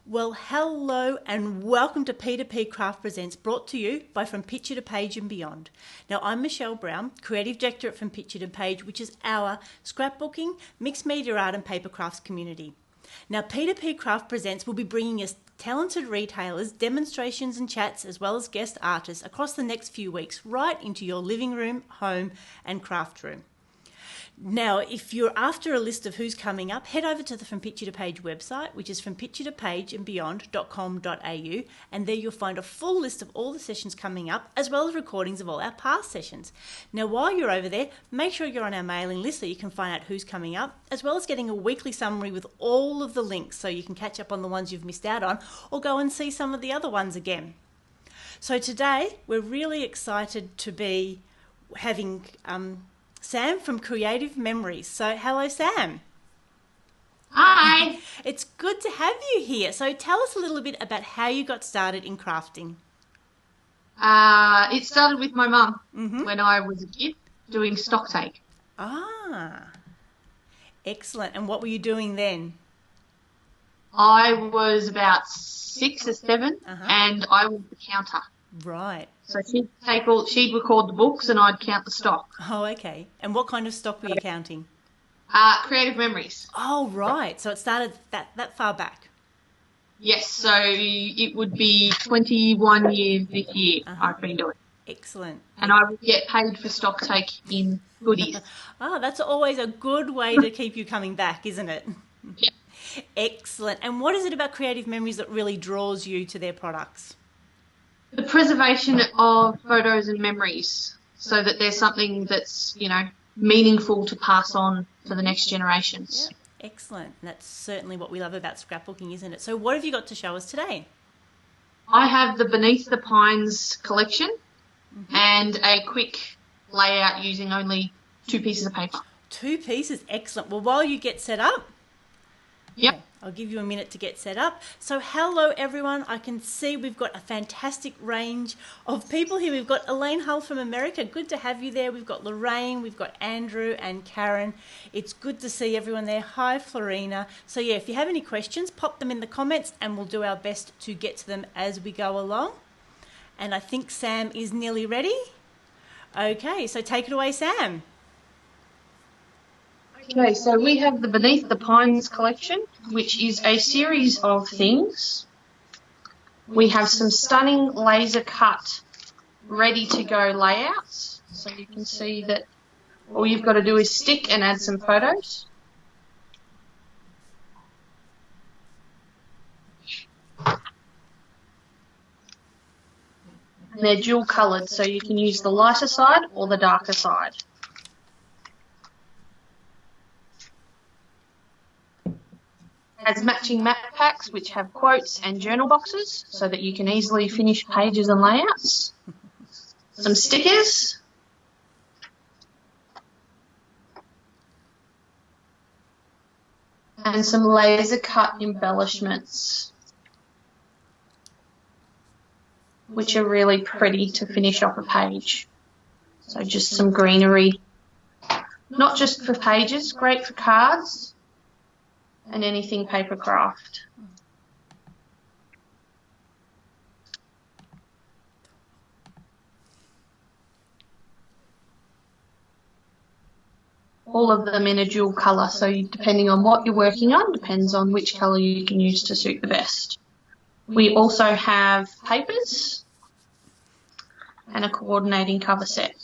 Well, hello and welcome to P2PCrafts Presents, brought to you by From Picture to Page and Beyond. Now, I'm Michelle Brown, Creative Director at From Picture to Page, which is our scrapbooking, mixed media art and paper crafts community. Now, P2PCrafts Presents will be bringing us talented retailers, demonstrations and chats, as well as guest artists across the next few weeks, right into your living room, home and craft room. Now, if you're after a list of who's coming up, head over to the From Picture to Page website, which is frompicturetopageandbeyond.com.au, and there you'll find a full list of all the sessions coming up, as well as recordings of all our past sessions. Now, while you're over there, make sure you're on our mailing list so you can find out who's coming up, as well as getting a weekly summary with all of the links so you can catch up on the ones you've missed out on, or go and see some of the other ones again. So today, we're really excited to be having Samm from Creative Memories. So hello, Samm. Hi. It's good to have you here. So tell us a little bit about how you got started in crafting. It started with my mum when I was a kid doing stock take. Ah, excellent. And what were you doing then? I was about 6 or 7 and I was the counter. Right. So she'd record the books and I'd count the stock. Oh, okay. And what kind of stock were you counting? Creative Memories. Oh, right. So it started that far back. Yes, so it would be 21 years this year I've been doing. Excellent. And I would get paid for stock take in goodies. Oh, that's always a good way to keep you coming back, isn't it? Yeah. Excellent. And what is it about Creative Memories that really draws you to their products? The preservation of photos and memories so that there's something that's, meaningful to pass on to the next generations. Yeah, excellent. And that's certainly what we love about scrapbooking, isn't it? So what have you got to show us today? I have the Beneath the Pines collection and a quick layout using only 2 pieces of paper. 2 pieces, excellent. Well, while you get set up, Yep. Okay, I'll give you a minute to get set up. So hello everyone, I can see we've got a fantastic range of people here. We've got Elaine Hull from America, good to have you there. We've got Lorraine, we've got Andrew and Karen. It's good to see everyone there. Hi Florina. So yeah, if you have any questions, pop them in the comments and we'll do our best to get to them as we go along. And I think Samm is nearly ready. Okay, so take it away, Samm. Okay, so we have the Beneath the Pines collection, which is a series of things. We have some stunning laser cut, ready to go layouts. So you can see that all you've got to do is stick and add some photos. And they're dual coloured, so you can use the lighter side or the darker side. Has matching map packs which have quotes and journal boxes so that you can easily finish pages and layouts. Some stickers. And some laser cut embellishments, which are really pretty to finish off a page. So just some greenery, not just for pages, great for cards and anything paper craft. All of them in a dual colour, so depending on what you're working on, depends on which colour you can use to suit the best. We also have papers and a coordinating cover set.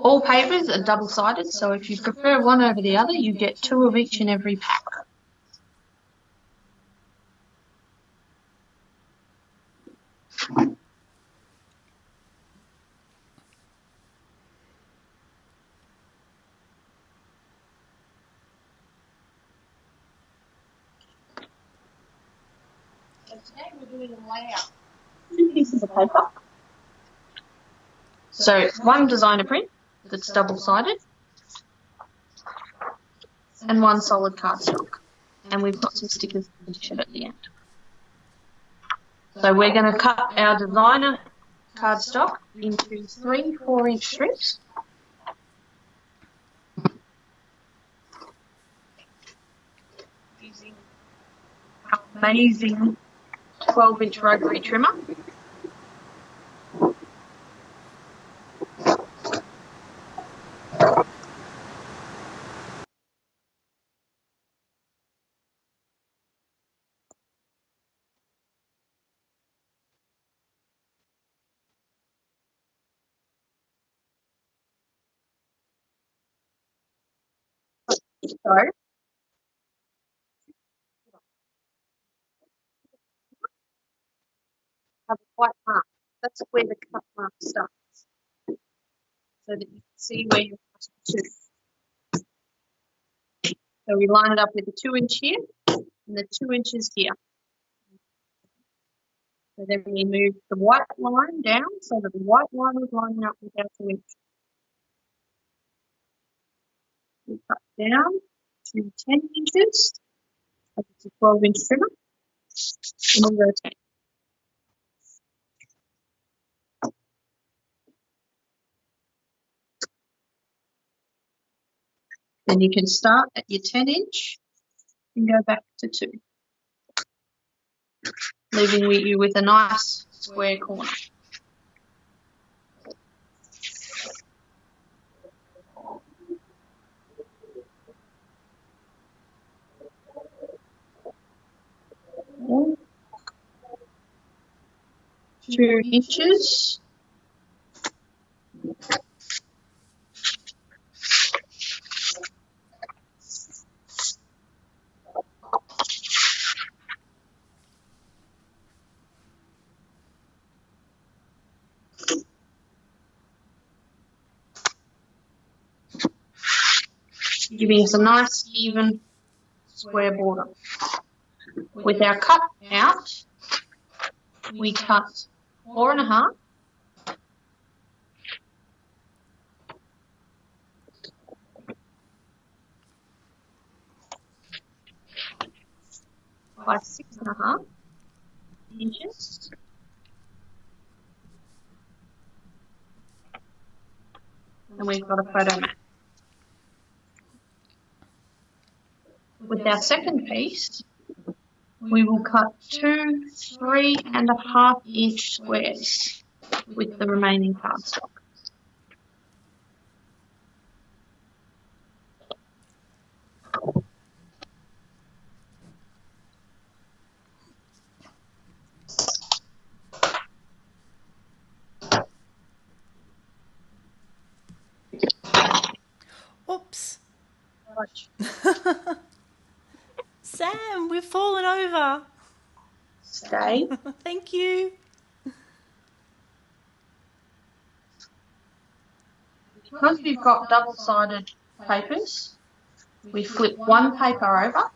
All papers are double-sided, so if you prefer one over the other, you get 2 of each in every pack. So today we're doing a layout. 2 pieces of paper. So one designer print that's double-sided and one solid cardstock. And we've got some stickers to finish it at the end. So we're going to cut our designer cardstock into 3 4-inch strips. Using our amazing 12-inch rotary trimmer. So, have a white mark. That's where the cut mark starts, so that you can see where you're cutting to. So we line it up with the 2-inch here and the 2 inches here. So then we move the white line down so that the white line is lining up with our 2 inch. We cut down to 10 inches. It's a 12-inch trimmer. And we rotate. Then you can start at your 10-inch and go back to 2, leaving you with a nice square corner. Okay. 2 inches. Giving us a nice even square border. With our cut out, we cut 4.5 by 6.5 inches. And we've got a photo mat. With our second piece, we will cut 2 3.5-inch squares with the remaining cardstock. Oops. Right. Sam, we've fallen over. Stay. Thank you. Because we've got double-sided papers, we flip one paper over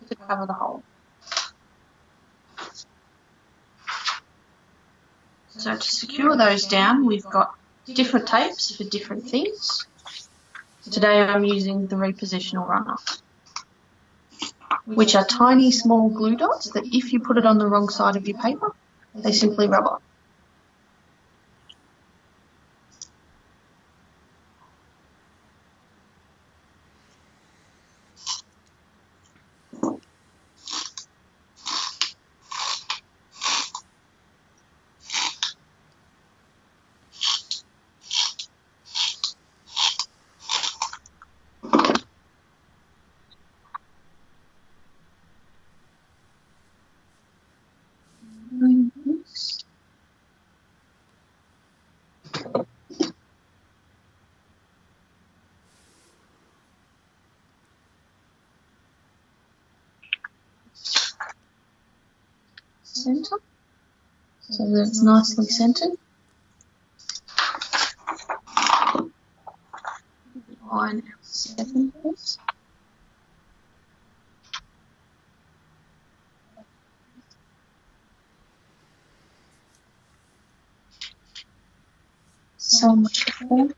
to cover the hole. So to secure those down, we've got different tapes for different things. Today I'm using the repositional runner, which are tiny small glue dots that if you put it on the wrong side of your paper, they simply rub off. Center, so that it's nicely centered. Line our second piece. So much better.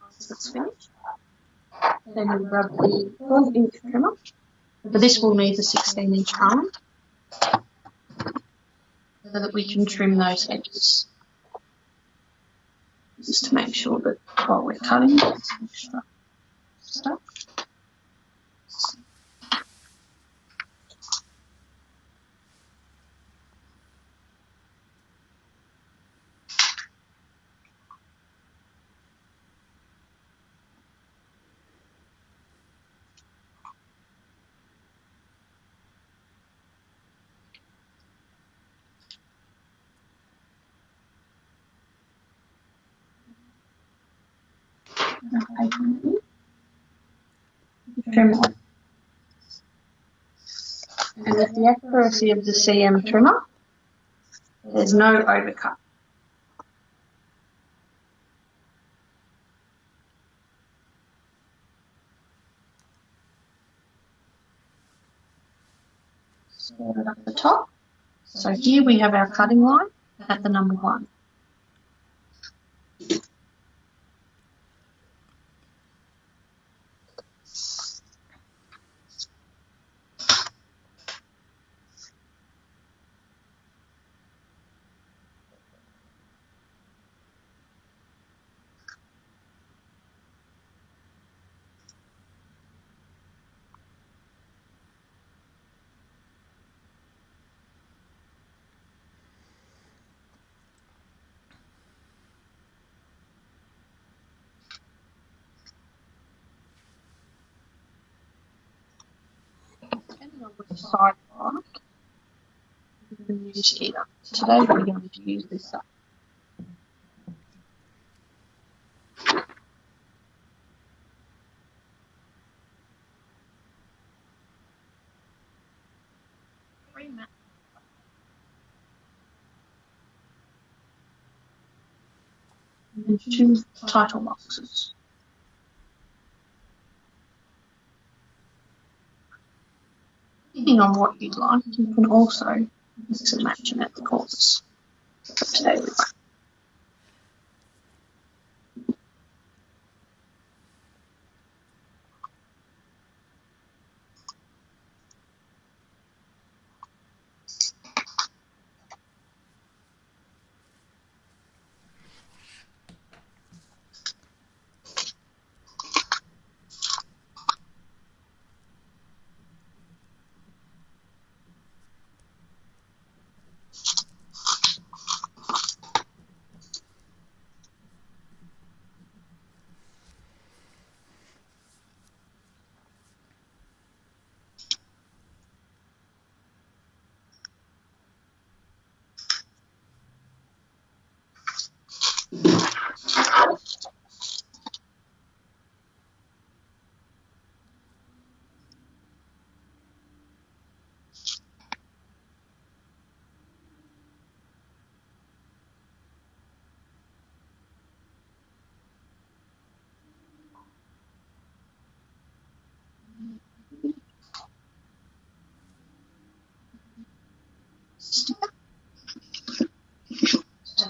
Once it's finished, then we'll grab the 12-inch trimmer. But this will need the 16-inch arm so that we can trim those edges. Just to make sure that while we're cutting, it's extra stuff. Trim it. And with the accuracy of the CM trimmer, there's no overcut. Start it up the top. So here we have our cutting line at the number 1. Depending on which side you like, you can use either. Today we're going to use this side. And 2 title boxes. Depending on what you'd like, you can also mix and match them at the corners. But today we won't.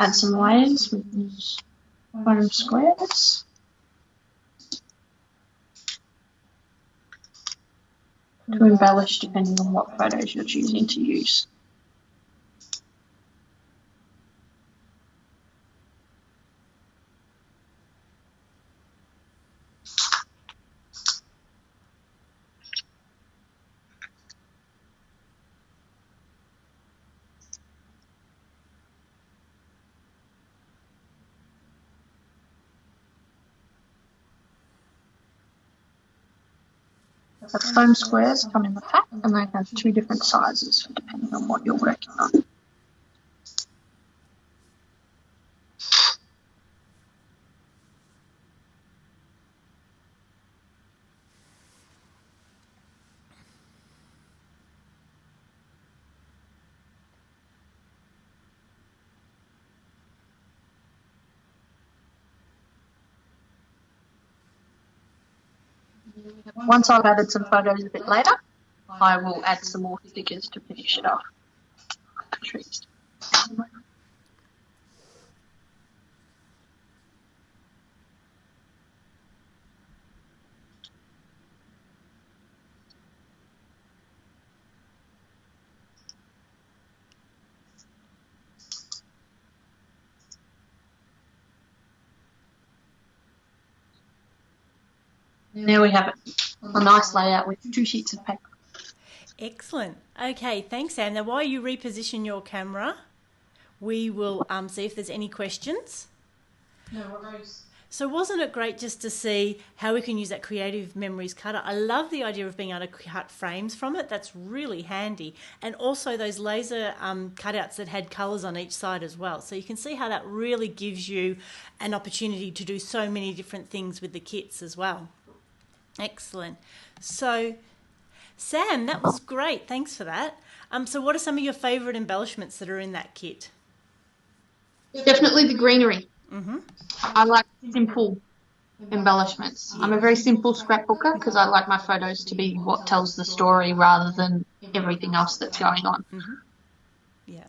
Add some layers with these foam squares. To embellish depending on what photos you're choosing to use. The foam squares come in the pack and they have 2 different sizes depending on what you're working on. Once I've added some photos a bit later, I will add some more stickers to finish it off. Trees. There we have it. A nice layout with 2 sheets of paper. Excellent. Okay, thanks, Sam. Now, while you reposition your camera, we will see if there's any questions. No worries. So wasn't it great just to see how we can use that Creative Memories cutter? I love the idea of being able to cut frames from it. That's really handy. And also those laser cutouts that had colours on each side as well. So you can see how that really gives you an opportunity to do so many different things with the kits as well. Excellent. So, Sam, that was great. Thanks for that. So what are some of your favourite embellishments that are in that kit? Definitely the greenery. Mm-hmm. I like simple embellishments. I'm a very simple scrapbooker because I like my photos to be what tells the story rather than everything else that's going on. Mm-hmm. Yeah,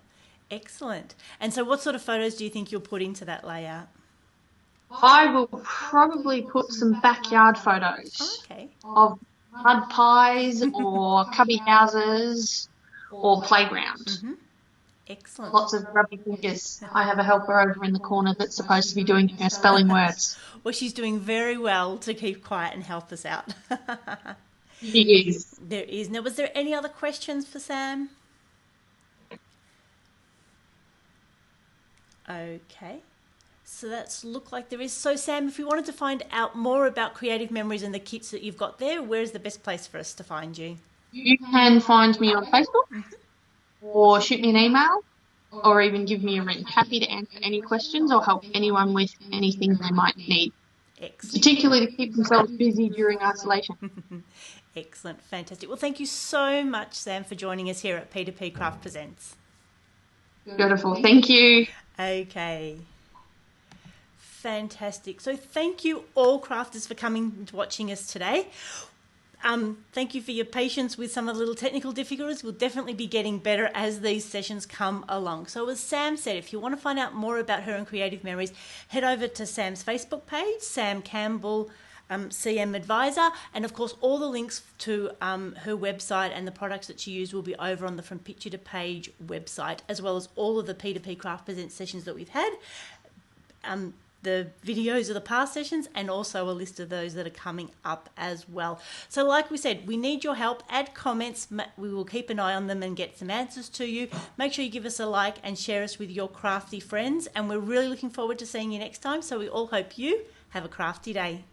excellent. And so what sort of photos do you think you'll put into that layout? I will probably put some backyard photos of mud pies or cubby houses or playground. Mm-hmm. Excellent. Lots of grubby fingers. I have a helper over in the corner that's supposed to be doing her spelling words. Well, she's doing very well to keep quiet and help us out. She is. There is. Now, was there any other questions for Sam? Okay. So that's look like there is. So Sam, if we wanted to find out more about Creative Memories and the kits that you've got there, where's the best place for us to find you? You can find me on Facebook or shoot me an email or even give me a ring. Happy to answer any questions or help anyone with anything they might need. Excellent. Particularly to keep themselves busy during isolation. Excellent. Fantastic. Well, thank you so much, Sam, for joining us here at P2PCrafts Presents. Beautiful. Thank you. Okay. Fantastic. So thank you all crafters for coming and watching us today. Thank you for your patience with some of the little technical difficulties. We'll definitely be getting better as these sessions come along. So as Sam said, if you want to find out more about her and Creative Memories, head over to Sam's Facebook page, Sam Campbell, CM Advisor, and of course all the links to her website and the products that she used will be over on the From Picture to Page website, as well as all of the P2P Craft Present sessions that we've had. The videos of the past sessions and also a list of those that are coming up as well. So like we said, we need your help. Add comments. We will keep an eye on them and get some answers to you. Make sure you give us a like and share us with your crafty friends. And we're really looking forward to seeing you next time. So we all hope you have a crafty day.